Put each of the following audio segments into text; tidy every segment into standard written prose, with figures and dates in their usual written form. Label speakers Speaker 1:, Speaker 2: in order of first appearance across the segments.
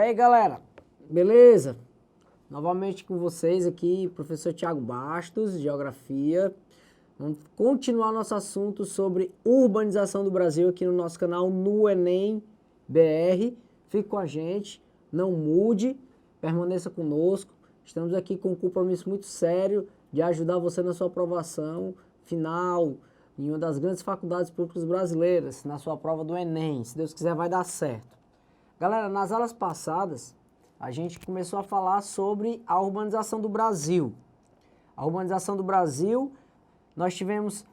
Speaker 1: aí, galera, beleza? Novamente com vocês aqui, professor Thiago Bastos, de Geografia. Vamos continuar nosso assunto sobre urbanização do Brasil aqui no nosso canal, no Enem BR. Fique com a gente, não mude, permaneça conosco. Estamos aqui com um compromisso muito sério de ajudar você na sua aprovação final em uma das grandes faculdades públicas brasileiras, na sua prova do Enem. Se Deus quiser, vai dar certo. Galera, nas aulas passadas, a gente começou a falar sobre a urbanização do Brasil. A urbanização do Brasil, nós tivemos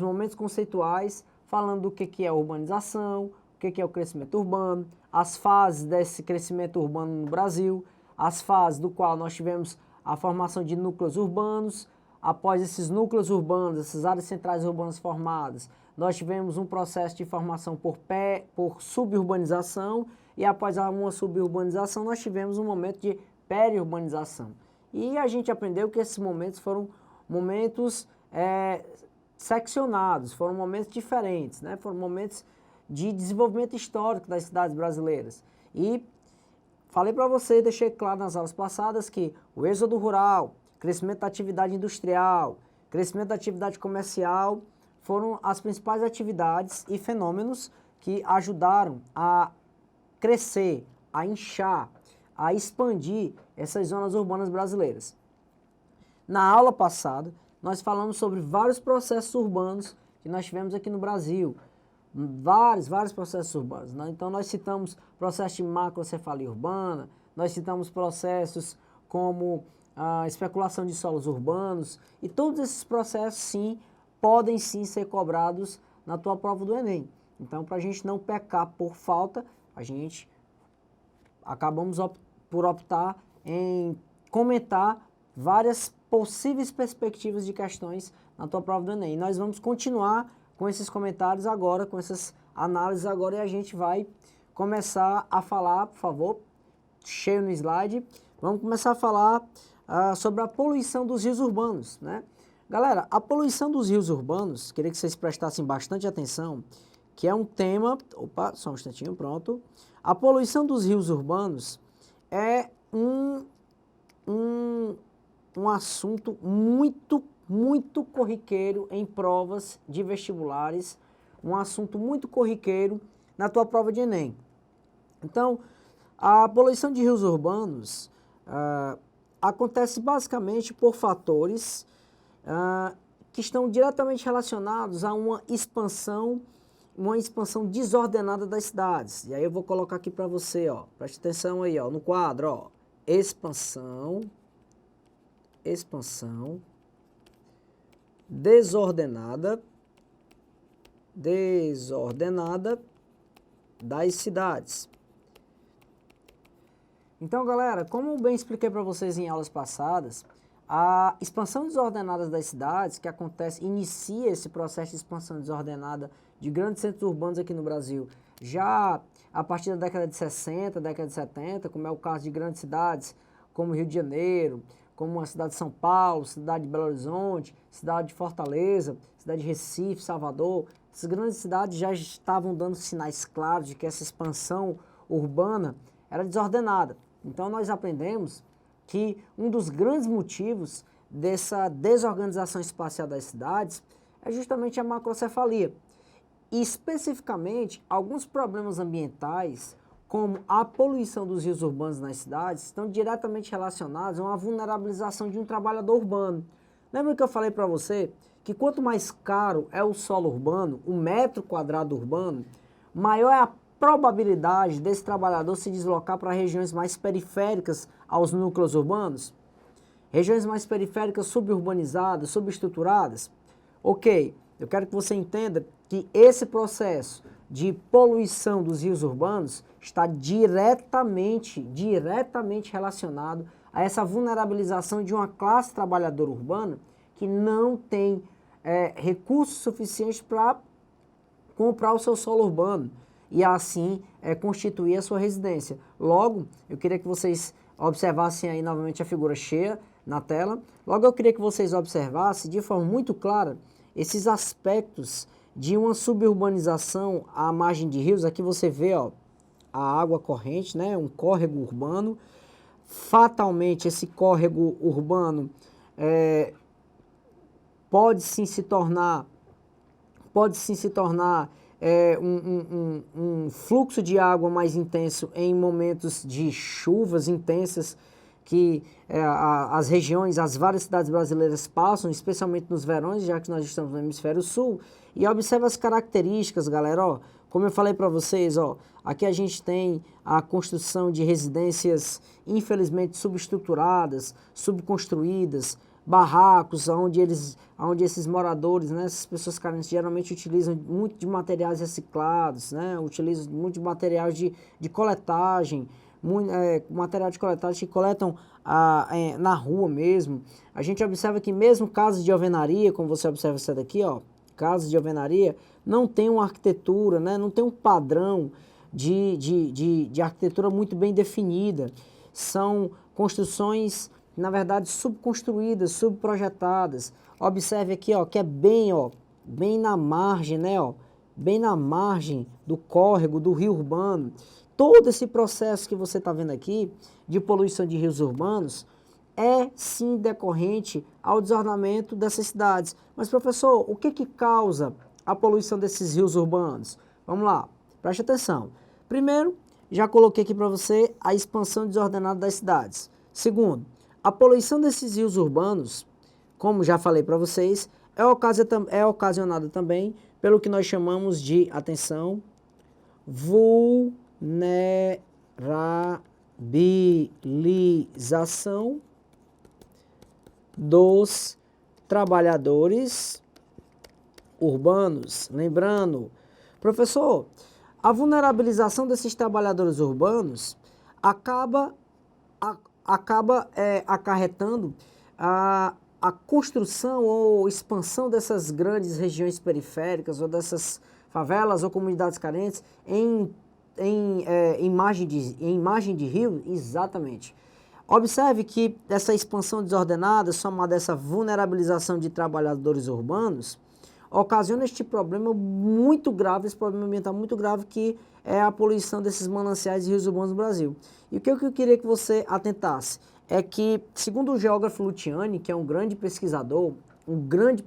Speaker 1: momentos conceituais falando do que é urbanização, o que é o crescimento urbano, as fases desse crescimento urbano no Brasil, as fases do qual nós tivemos a formação de núcleos urbanos. Após esses núcleos urbanos, essas áreas centrais urbanas formadas, nós tivemos um processo de formação por suburbanização, e após uma suburbanização nós tivemos um momento de periurbanização. E a gente aprendeu que esses momentos foram momentos seccionados, foram momentos diferentes, né? Foram momentos de desenvolvimento histórico das cidades brasileiras. E falei para você, deixei claro nas aulas passadas que o êxodo rural, crescimento da atividade industrial, crescimento da atividade comercial foram as principais atividades e fenômenos que ajudaram a crescer, a inchar, a expandir essas zonas urbanas brasileiras. Na aula passada, nós falamos sobre vários processos urbanos que nós tivemos aqui no Brasil. Vários processos urbanos, né? Então nós citamos processo de macrocefalia urbana, nós citamos processos como a especulação de solos urbanos, e todos esses processos sim, podem sim ser cobrados na tua prova do Enem. Então, para a gente não pecar por falta, a gente acabamos por optar em comentar várias possíveis perspectivas de questões na tua prova do Enem. E nós vamos continuar com esses comentários agora, com essas análises agora, e a gente vai começar a falar, por favor, cheio no slide, vamos começar a falar sobre a poluição dos rios urbanos, né? Galera, a poluição dos rios urbanos, queria que vocês prestassem bastante atenção, que é um tema... Opa, só um instantinho, pronto. A poluição dos rios urbanos é um assunto muito corriqueiro em provas de vestibulares, um assunto muito corriqueiro na tua prova de Enem. Então, a poluição de rios urbanos acontece basicamente por fatores que estão diretamente relacionados a uma expansão desordenada das cidades. E aí eu vou colocar aqui para você, ó, preste atenção aí, ó, no quadro, ó, expansão desordenada das cidades. Então, galera, como bem expliquei para vocês em aulas passadas, a expansão desordenada das cidades, que inicia esse processo de expansão desordenada de grandes centros urbanos aqui no Brasil, já a partir da década de 60, década de 70, como é o caso de grandes cidades como Rio de Janeiro, como a cidade de São Paulo, cidade de Belo Horizonte, cidade de Fortaleza, cidade de Recife, Salvador. Essas grandes cidades já estavam dando sinais claros de que essa expansão urbana era desordenada. Então nós aprendemos que um dos grandes motivos dessa desorganização espacial das cidades é justamente a macrocefalia. E especificamente, alguns problemas ambientais, como a poluição dos rios urbanos nas cidades, estão diretamente relacionados a uma vulnerabilização de um trabalhador urbano. Lembra que eu falei para você que quanto mais caro é o solo urbano, o metro quadrado urbano, maior é a probabilidade desse trabalhador se deslocar para regiões mais periféricas aos núcleos urbanos? Regiões mais periféricas suburbanizadas, subestruturadas? Ok, eu quero que você entenda que esse processo de poluição dos rios urbanos está diretamente relacionado a essa vulnerabilização de uma classe trabalhadora urbana que não tem recursos suficientes para comprar o seu solo urbano e assim constituir a sua residência. Logo, eu queria que vocês observassem aí novamente a figura cheia na tela. Logo, eu queria que vocês observassem de forma muito clara esses aspectos de uma suburbanização à margem de rios. Aqui você vê, ó, a água corrente, né, um córrego urbano. Fatalmente, esse córrego urbano pode sim se tornar um fluxo de água mais intenso em momentos de chuvas intensas que as regiões, as várias cidades brasileiras passam, especialmente nos verões, já que nós estamos no hemisfério sul. E observa as características, galera, ó, como eu falei para vocês, ó, aqui a gente tem a construção de residências infelizmente subestruturadas, subconstruídas, barracos, onde esses moradores, né, essas pessoas carentes geralmente utilizam muito de materiais reciclados, né, utilizam muito de materiais de coletagem, material de coletagem que coletam na rua mesmo. A gente observa que mesmo casas de alvenaria, como você observa essa daqui, ó, casas de alvenaria, não tem uma arquitetura, né, não tem um padrão de arquitetura muito bem definida. São construções, na verdade, subconstruídas, subprojetadas. Observe aqui, ó, que é bem na margem, né, ó, bem na margem do córrego, do rio urbano. Todo esse processo que você está vendo aqui, de poluição de rios urbanos, é sim decorrente ao desordenamento dessas cidades. Mas, professor, o que causa a poluição desses rios urbanos? Vamos lá, preste atenção. Primeiro, já coloquei aqui para você a expansão desordenada das cidades. Segundo, a poluição desses rios urbanos, como já falei para vocês, é ocasionada também pelo que nós chamamos de, atenção, vulnerabilização dos trabalhadores urbanos. Lembrando, professor, a vulnerabilização desses trabalhadores urbanos acaba acarretando a construção ou expansão dessas grandes regiões periféricas ou dessas favelas ou comunidades carentes em margem de rio. Exatamente. Observe que essa expansão desordenada, somada a essa vulnerabilização de trabalhadores urbanos, ocasiona este problema muito grave, esse problema ambiental muito grave, que é a poluição desses mananciais e rios urbanos no Brasil. E o que eu queria que você atentasse é que, segundo o geógrafo Luciani, que é um grande pesquisador, um grande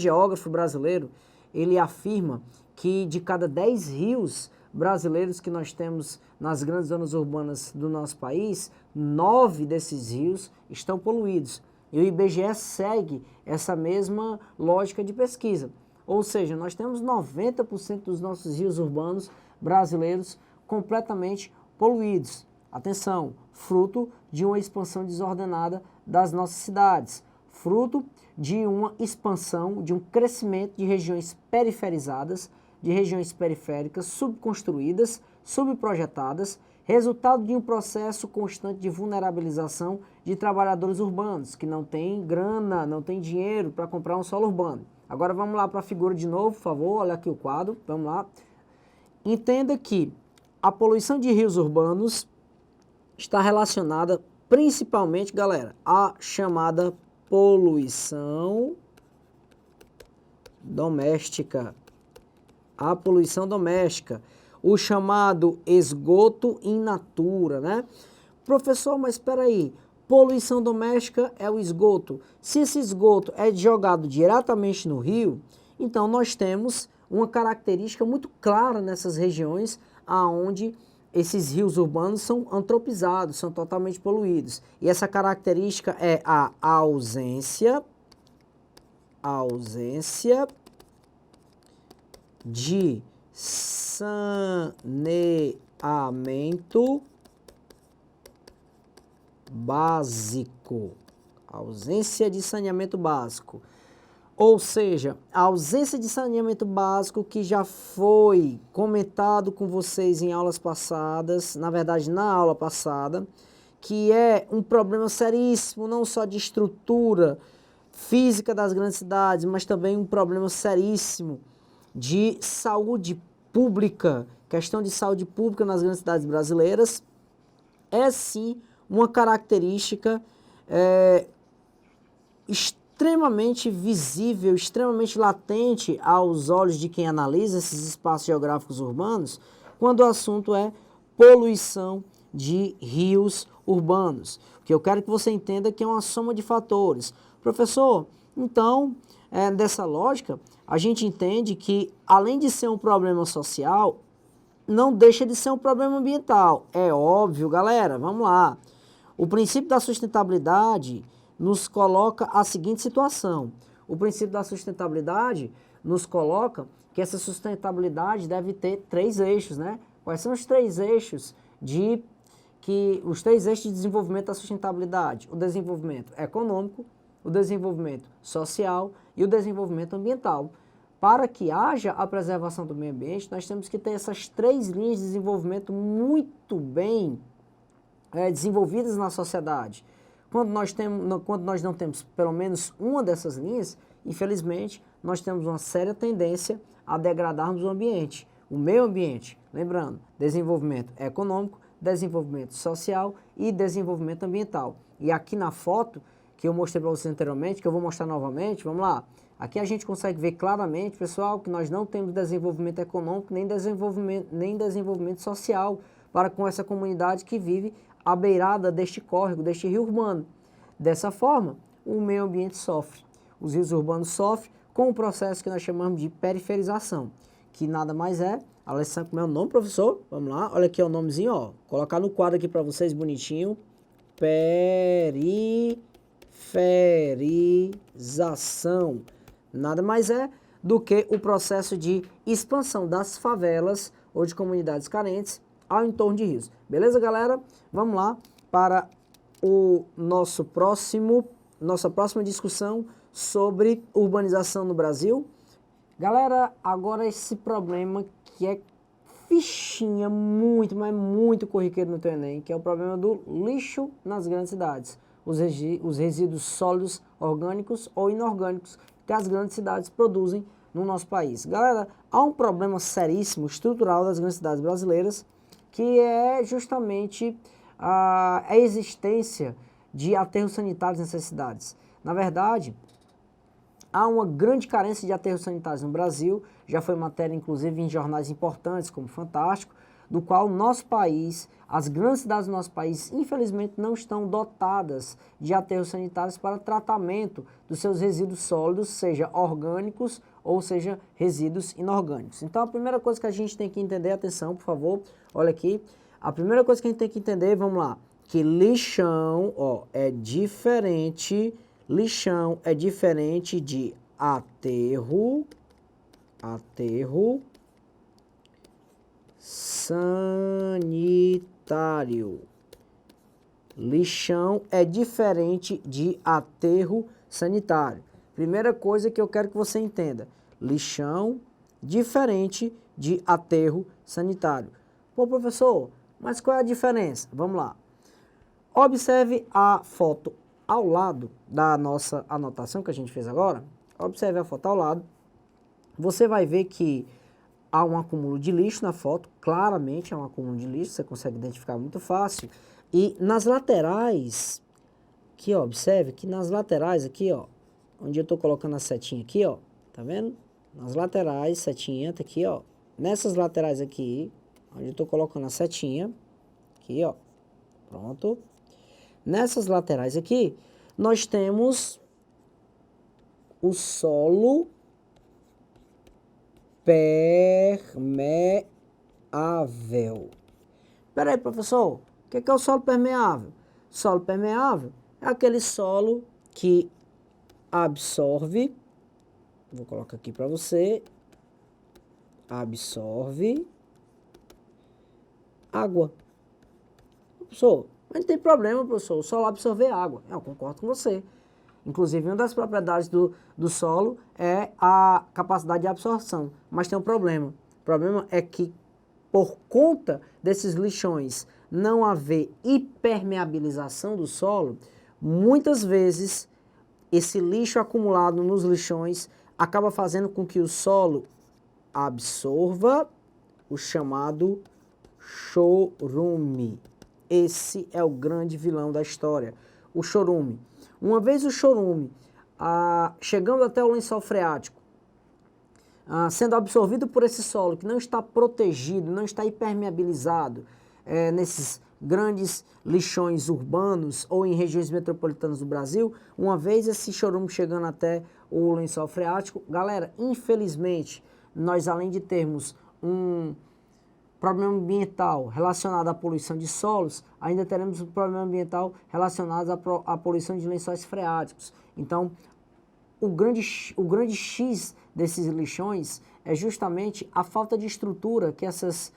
Speaker 1: geógrafo brasileiro, ele afirma que de cada 10 rios brasileiros que nós temos nas grandes zonas urbanas do nosso país, 9 desses rios estão poluídos. E o IBGE segue essa mesma lógica de pesquisa. Ou seja, nós temos 90% dos nossos rios urbanos brasileiros completamente poluídos. Atenção, fruto de uma expansão desordenada das nossas cidades, fruto de uma expansão, de um crescimento de regiões periferizadas, de regiões periféricas, subconstruídas, subprojetadas, resultado de um processo constante de vulnerabilização de trabalhadores urbanos, que não têm grana, não têm dinheiro para comprar um solo urbano. Agora vamos lá para a figura de novo, por favor, olha aqui o quadro, vamos lá. Entenda que a poluição de rios urbanos está relacionada principalmente, galera, à chamada poluição doméstica. A poluição doméstica, o chamado esgoto in natura, né? Professor, mas espera aí, poluição doméstica é o esgoto. Se esse esgoto é jogado diretamente no rio, então nós temos uma característica muito clara nessas regiões aonde esses rios urbanos são antropizados, são totalmente poluídos. E essa característica é a ausência de saneamento básico. Ausência de saneamento básico. Ou seja, a ausência de saneamento básico que já foi comentado com vocês em aulas passadas, na verdade na aula passada, que é um problema seríssimo, não só de estrutura física das grandes cidades, mas também um problema seríssimo de saúde pública, questão de saúde pública nas grandes cidades brasileiras, é sim uma característica extremamente visível, extremamente latente aos olhos de quem analisa esses espaços geográficos urbanos, quando o assunto é poluição de rios urbanos. O que eu quero que você entenda que é uma soma de fatores. Professor, então, dessa lógica, a gente entende que, além de ser um problema social, não deixa de ser um problema ambiental. É óbvio, galera, vamos lá. O princípio da sustentabilidade nos coloca a seguinte situação. O princípio da sustentabilidade nos coloca que essa sustentabilidade deve ter 3 eixos, né? Quais são os 3 eixos de desenvolvimento da sustentabilidade? O desenvolvimento econômico, o desenvolvimento social e o desenvolvimento ambiental. Para que haja a preservação do meio ambiente, nós temos que ter essas 3 linhas de desenvolvimento muito bem desenvolvidas na sociedade. Quando nós não temos pelo menos uma dessas linhas, infelizmente, nós temos uma séria tendência a degradarmos o ambiente, o meio ambiente. Lembrando, desenvolvimento econômico, desenvolvimento social e desenvolvimento ambiental. E aqui na foto, que eu mostrei para vocês anteriormente, que eu vou mostrar novamente, vamos lá. Aqui a gente consegue ver claramente, pessoal, que nós não temos desenvolvimento econômico nem desenvolvimento social para com essa comunidade que vive à beirada deste córrego, deste rio urbano. Dessa forma, o meio ambiente sofre. Os rios urbanos sofrem com o processo que nós chamamos de periferização, que nada mais é, Alessandro, como é o nome, professor? Vamos lá, olha aqui o nomezinho, ó. Colocar no quadro aqui para vocês bonitinho. Periferização. Nada mais é do que o processo de expansão das favelas ou de comunidades carentes ao entorno de rios. Beleza, galera? Vamos lá para o nossa próxima discussão sobre urbanização no Brasil. Galera, agora esse problema que é fichinha muito, mas muito corriqueiro no teu Enem, que é o problema do lixo nas grandes cidades. Os resíduos sólidos, orgânicos ou inorgânicos que as grandes cidades produzem no nosso país. Galera, há um problema seríssimo, estrutural das grandes cidades brasileiras, que é justamente a existência de aterros sanitários nessas cidades. Na verdade, há uma grande carência de aterros sanitários no Brasil, já foi matéria inclusive em jornais importantes como Fantástico, do qual nosso país, as grandes cidades do nosso país, infelizmente não estão dotadas de aterros sanitários para tratamento dos seus resíduos sólidos, seja orgânicos ou seja resíduos inorgânicos. Então a primeira coisa que a gente tem que entender, atenção por favor, olha aqui, a primeira coisa que a gente tem que entender, vamos lá, que lixão, ó, é diferente de aterro sanitário. Lixão é diferente de aterro sanitário. Primeira coisa que eu quero que você entenda. Lixão diferente de aterro sanitário. Pô, professor, mas qual é a diferença? Vamos lá. Observe a foto ao lado da nossa anotação que a gente fez agora. Observe a foto ao lado. Você vai ver que há um acúmulo de lixo na foto, claramente é um acúmulo de lixo, você consegue identificar muito fácil. E nas laterais, aqui ó, observe que nas laterais aqui ó, onde eu estou colocando a setinha aqui ó, tá vendo? Nas laterais, setinha, tá aqui ó, nessas laterais aqui, onde eu estou colocando a setinha, aqui ó, pronto. Nessas laterais aqui, nós temos o solo permeável. Peraí, professor, o que é o solo permeável? Solo permeável é aquele solo que absorve, vou colocar aqui para você, absorve água. Professor, mas não tem problema, professor, o solo absorver água. Eu concordo com você. Inclusive, uma das propriedades do solo é a capacidade de absorção. Mas tem um problema. O problema é que, por conta desses lixões não haver impermeabilização do solo, muitas vezes esse lixo acumulado nos lixões acaba fazendo com que o solo absorva o chamado chorume. Esse é o grande vilão da história, o chorume. Uma vez o chorume chegando até o lençol freático, sendo absorvido por esse solo que não está protegido, não está impermeabilizado nesses grandes lixões urbanos ou em regiões metropolitanas do Brasil, uma vez esse chorume chegando até o lençol freático, galera, infelizmente, nós além de termos um problema ambiental relacionado à poluição de solos, ainda teremos um problema ambiental relacionado à poluição de lençóis freáticos. Então, o grande X desses lixões é justamente a falta de estrutura que esses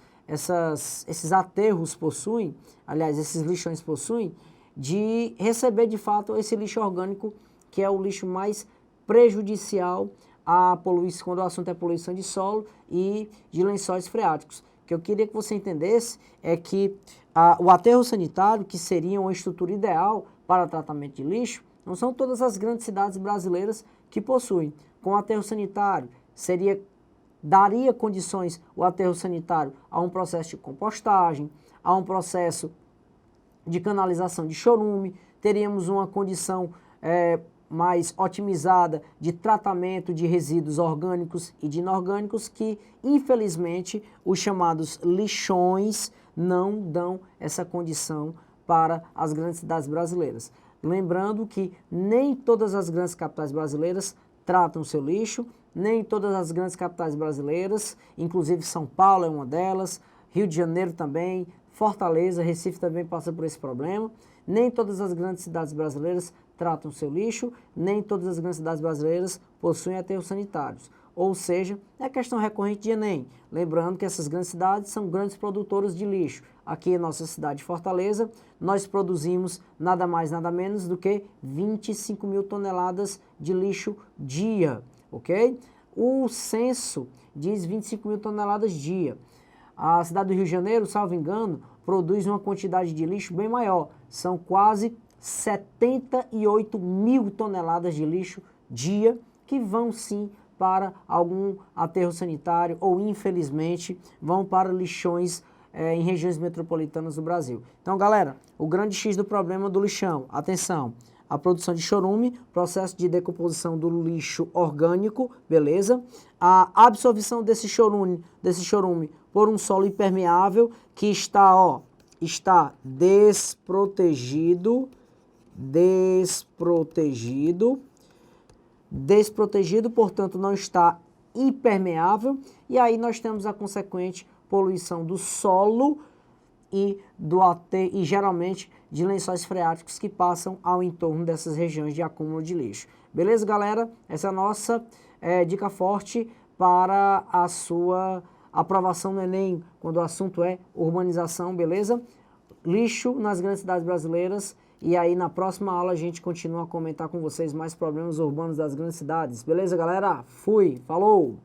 Speaker 1: aterros possuem, aliás, esses lixões possuem, de receber de fato esse lixo orgânico, que é o lixo mais prejudicial à poluição, quando o assunto é poluição de solo e de lençóis freáticos. O que eu queria que você entendesse é que o aterro sanitário, que seria uma estrutura ideal para tratamento de lixo, não são todas as grandes cidades brasileiras que possuem. Com o aterro sanitário, daria condições o aterro sanitário a um processo de compostagem, a um processo de canalização de chorume, teríamos uma condição mais otimizada de tratamento de resíduos orgânicos e de inorgânicos que, infelizmente, os chamados lixões não dão essa condição para as grandes cidades brasileiras. Lembrando que nem todas as grandes capitais brasileiras tratam seu lixo, nem todas as grandes capitais brasileiras, inclusive São Paulo é uma delas, Rio de Janeiro também, Fortaleza, Recife também passa por esse problema. Nem todas as grandes cidades brasileiras tratam seu lixo, nem todas as grandes cidades brasileiras possuem aterros sanitários. Ou seja, é questão recorrente de Enem. Lembrando que essas grandes cidades são grandes produtoras de lixo. Aqui em nossa cidade de Fortaleza, nós produzimos nada mais, nada menos do que 25 mil toneladas de lixo dia, ok? O censo diz 25 mil toneladas dia. A cidade do Rio de Janeiro, salvo engano, produz uma quantidade de lixo bem maior. São quase 78 mil toneladas de lixo dia que vão sim para algum aterro sanitário ou, infelizmente, vão para lixões em regiões metropolitanas do Brasil. Então, galera, o grande X do problema do lixão, atenção, a produção de chorume, processo de decomposição do lixo orgânico, beleza? A absorção desse chorume por um solo impermeável que está desprotegido, portanto não está impermeável, e aí nós temos a consequente poluição do solo e geralmente de lençóis freáticos que passam ao entorno dessas regiões de acúmulo de lixo. Beleza, galera? Essa é a nossa dica forte para a sua aprovação no Enem, quando o assunto é urbanização, beleza? Lixo nas grandes cidades brasileiras. E aí na próxima aula a gente continua a comentar com vocês mais problemas urbanos das grandes cidades. Beleza, galera? Fui, falou!